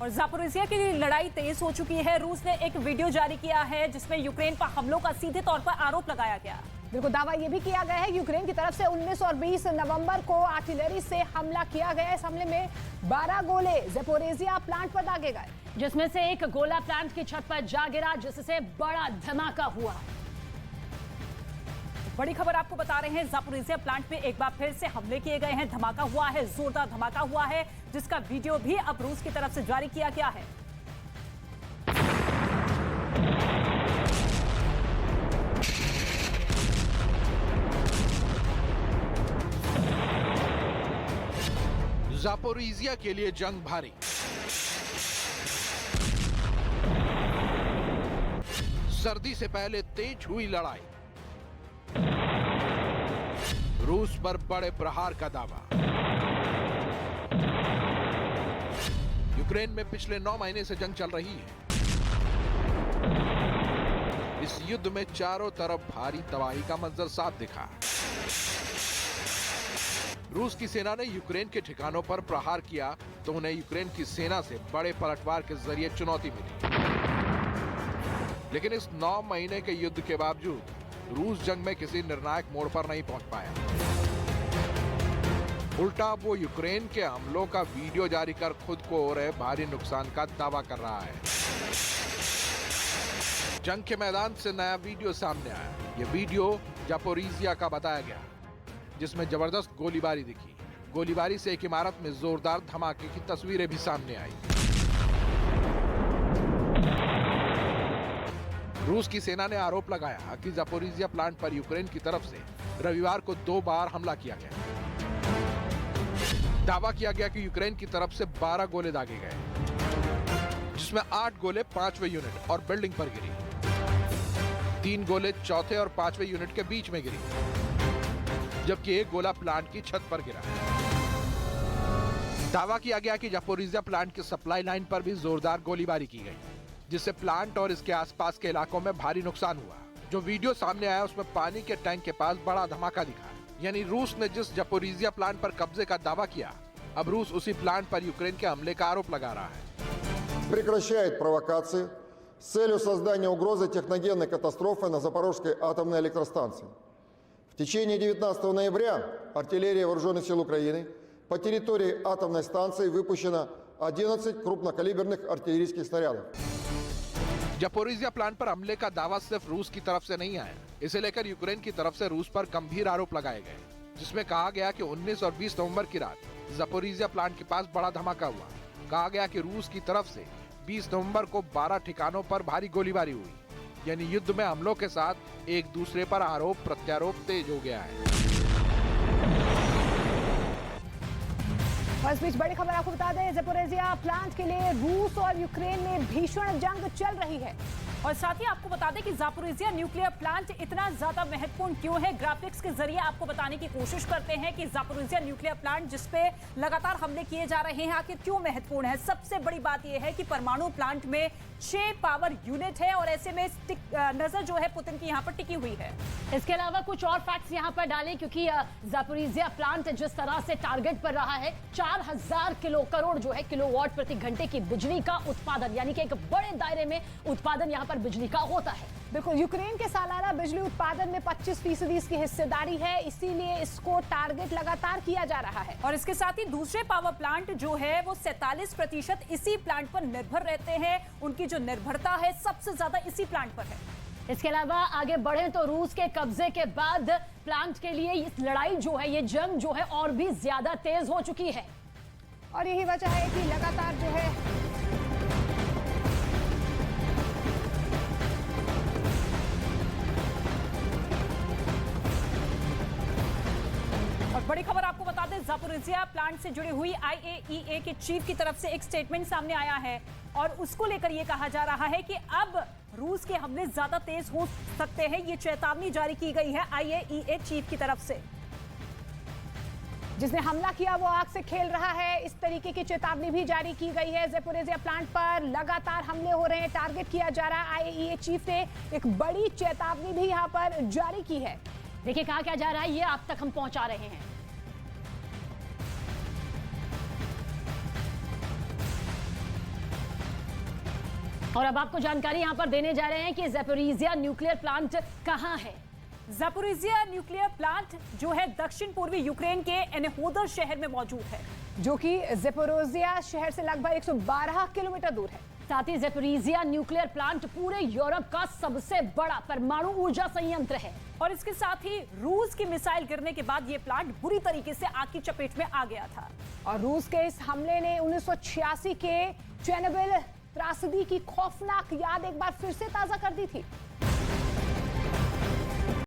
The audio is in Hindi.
और ज़ापोरिज़िया की लड़ाई तेज हो चुकी है। रूस ने एक वीडियो जारी किया है जिसमें यूक्रेन पर हमलों का सीधे तौर पर आरोप लगाया गया। बिल्कुल, दावा यह भी किया गया है यूक्रेन की तरफ से 19 और 20 नवंबर को आर्टिलरी से हमला किया गया। इस हमले में 12 गोले ज़ापोरिज़िया प्लांट पर दागे गए, जिसमें से एक गोला प्लांट की छत पर जा गिरा, जिससे बड़ा धमाका हुआ। बड़ी खबर आपको बता रहे हैं, ज़ापोरिज़िया प्लांट में एक बार फिर से हमले किए गए हैं। धमाका हुआ है, जोरदार धमाका हुआ है, जिसका वीडियो भी अब रूस की तरफ से जारी किया गया है। ज़ापोरिज़िया के लिए जंग भारी। सर्दी से पहले तेज हुई लड़ाई। रूस पर बड़े प्रहार का दावा। यूक्रेन में पिछले 9 महीने से जंग चल रही है। इस युद्ध में चारों तरफ भारी तबाही का मंजर साफ दिखा। रूस की सेना ने यूक्रेन के ठिकानों पर प्रहार किया तो उन्हें यूक्रेन की सेना से बड़े पलटवार के जरिए चुनौती मिली। लेकिन इस 9 महीने के युद्ध के बावजूद रूस जंग में किसी निर्णायक मोड़ पर नहीं पहुंच पाया। उल्टा वो यूक्रेन के हमलों का वीडियो जारी कर खुद को हो रहे भारी नुकसान का दावा कर रहा है। जंग के मैदान से नया वीडियो सामने आया। ये वीडियो ज़ापोरिज़िया का बताया गया, जिसमें जबरदस्त गोलीबारी दिखी। गोलीबारी से एक इमारत में जोरदार धमाके की तस्वीरें भी सामने आई। रूस की सेना ने आरोप लगाया कि ज़ापोरिज़िया प्लांट पर यूक्रेन की तरफ से रविवार को 2 बार हमला किया गया। दावा किया गया कि यूक्रेन की तरफ से 12 गोले दागे गए, जिसमें 8 गोले 5वें यूनिट और बिल्डिंग पर गिरी। 3 गोले चौथे और 5वें यूनिट के बीच में गिरी, जबकि एक गोला प्लांट की छत पर गिरा। दावा किया गया कि ज़ापोरिज़िया प्लांट की सप्लाई लाइन पर भी जोरदार गोलीबारी की गई, जिससे प्लांट और इसके आसपास के इलाकों में भारी नुकसान हुआ। जो वीडियो सामने आया उसमें पानी के टैंक के पास बड़ा धमाका दिखा। यानी रूस ने जिस ज़ापोरिज़िया प्लांट पर कब्जे का दावा किया, अब रूस उसी प्लांट पर यूक्रेन के हमले का आरोप लगा रहा है। Прекращает провокации с целью создания угрозы техногенной катастрофы на Запорожской атомной электростанции. В течение 19 ноября артиллерия Вооруженных сил Украины по территории атомной станции выпущено 11 крупнокалиберных артиллерийских снарядов. ज़ापोरिज़िया प्लांट पर हमले का दावा सिर्फ रूस की तरफ से नहीं आया। इसे लेकर यूक्रेन की तरफ से रूस पर गंभीर आरोप लगाए गए, जिसमें कहा गया कि 19 और 20 नवंबर की रात ज़ापोरिज़िया प्लांट के पास बड़ा धमाका हुआ। कहा गया कि रूस की तरफ से 20 नवंबर को 12 ठिकानों पर भारी गोलीबारी हुई। यानी युद्ध में हमलों के साथ एक दूसरे पर आरोप प्रत्यारोप तेज हो गया है। और इस बीच बड़ी खबर आपको बता दें, ज़ापोरिज़िया प्लांट के लिए रूस और यूक्रेन में भीषण जंग चल रही है। और साथ ही आपको बता दें कि ज़ापोरिज़िया न्यूक्लियर प्लांट इतना ज्यादा महत्वपूर्ण क्यों है। ग्राफिक्स के जरिए आपको बताने की कोशिश करते हैं कि ज़ापोरिज़िया न्यूक्लियर प्लांट जिस पे लगातार हमले किए जा रहे हैं, आखिर क्यों महत्वपूर्ण है। सबसे बड़ी बात यह है कि परमाणु प्लांट में 6 पावर यूनिट है और ऐसे में नजर जो है पुतिन की यहाँ पर टिकी हुई है। इसके अलावा कुछ और फैक्ट्स यहाँ पर डालें, क्योंकि ज़ापोरिज़िया प्लांट जिस तरह से टारगेट पर रहा है, 4000 करोड़ जो है किलोवाट प्रति घंटे की बिजली का उत्पादन, यानी कि एक बड़े दायरे में उत्पादन यहाँ पर बिजली का होता है। बिल्कुल, यूक्रेन के सालाना बिजली उत्पादन में 25% इसकी हिस्सेदारी है, इसीलिए इसको टारगेट लगातार किया जा रहा है। और इसके साथ ही दूसरे पावर प्लांट जो है वो 47% इसी प्लांट पर निर्भर रहते हैं। उनकी जो निर्भरता है सबसे ज्यादा इसी प्लांट पर है। इसके अलावा आगे बढ़े तो रूस के कब्जे के बाद प्लांट के लिए इस लड़ाई जो है, ये जंग जो है और भी ज्यादा तेज हो चुकी है। और यही वजह है कि लगातार जो है और बड़ी खबर आपको बता दें, ज़ापोरिज़िया प्लांट से जुड़ी हुई IAEA के चीफ की तरफ से एक स्टेटमेंट सामने आया है और उसको लेकर यह कहा जा रहा है कि अब रूस के हमले ज्यादा तेज हो सकते हैं। ये चेतावनी जारी की गई है IAEA चीफ की तरफ से। जिसने हमला किया वो आग से खेल रहा है, इस तरीके की चेतावनी भी जारी की गई है। ज़ापोरिज़िया प्लांट पर लगातार हमले हो रहे हैं, टारगेट किया जा रहा है। IAEA चीफ ने एक बड़ी चेतावनी भी यहाँ पर जारी की है। देखिए कहा क्या जा रहा है, ये आप तक हम पहुंचा रहे हैं। और अब आपको जानकारी यहां पर देने जा रहे हैं कि ज़ैपोरिज़िया न्यूक्लियर प्लांट कहां है। ज़ैपोरिज़िया न्यूक्लियर प्लांट जो है दक्षिण पूर्वी यूक्रेन के एनहोदर शहर में मौजूद है, जो कि ज़ैपोरिज़िया शहर से लगभग 112 किलोमीटर दूर है। साथ ही ज़ैपोरिज़िया न्यूक्लियर प्लांट पूरे यूरोप का सबसे बड़ा परमाणु ऊर्जा संयंत्र है। और इसके साथ ही रूस की मिसाइल गिरने के बाद ये प्लांट बुरी तरीके से आग की चपेट में आ गया था। और रूस के इस हमले ने 1986 के चेरनोबिल त्रासदी की खौफनाक याद एक बार फिर से ताजा कर दी थी।